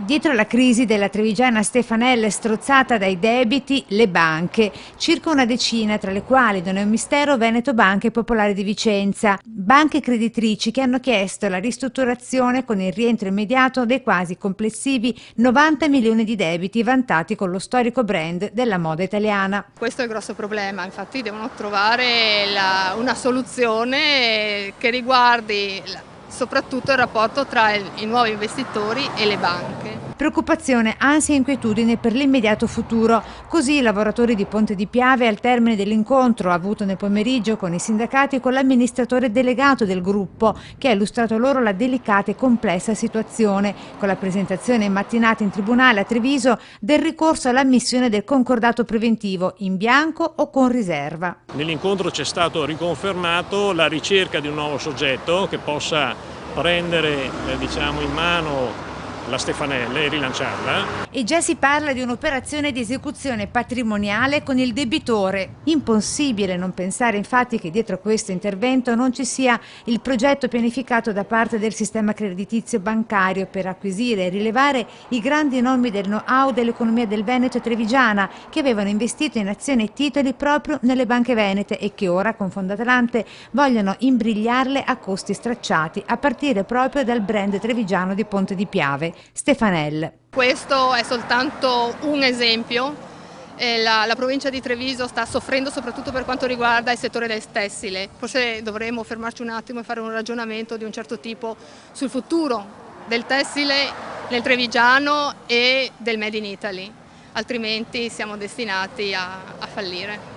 Dietro la crisi della trevigiana Stefanel strozzata dai debiti, le banche, circa una decina, tra le quali non è un mistero Veneto Banca e Popolare di Vicenza, banche creditrici che hanno chiesto la ristrutturazione con il rientro immediato dei quasi complessivi 90 milioni di debiti vantati con lo storico brand della moda italiana. Questo è il grosso problema, infatti devono trovare una soluzione che riguardi soprattutto il rapporto tra i nuovi investitori e le banche. Preoccupazione, ansia e inquietudine per l'immediato futuro. Così i lavoratori di Ponte di Piave, al termine dell'incontro avuto nel pomeriggio con i sindacati e con l'amministratore delegato del gruppo, che ha illustrato loro la delicata e complessa situazione, con la presentazione in mattinata in tribunale a Treviso del ricorso all'ammissione del concordato preventivo in bianco o con riserva. Nell'incontro c'è stato riconfermato la ricerca di un nuovo soggetto che possa prendere in mano la Stefanel e rilanciarla. E già si parla di un'operazione di esecuzione patrimoniale con il debitore. Impossibile non pensare infatti che dietro questo intervento non ci sia il progetto pianificato da parte del sistema creditizio bancario per acquisire e rilevare i grandi nomi del know-how dell'economia del Veneto e trevigiana che avevano investito in azioni e titoli proprio nelle banche venete e che ora con Fondo Atlante vogliono imbrigliarle a costi stracciati a partire proprio dal brand trevigiano di Ponte di Piave, Stefanel. Questo è soltanto un esempio. La provincia di Treviso sta soffrendo soprattutto per quanto riguarda il settore del tessile. Forse dovremmo fermarci un attimo e fare un ragionamento di un certo tipo sul futuro del tessile nel trevigiano e del Made in Italy, altrimenti siamo destinati a fallire.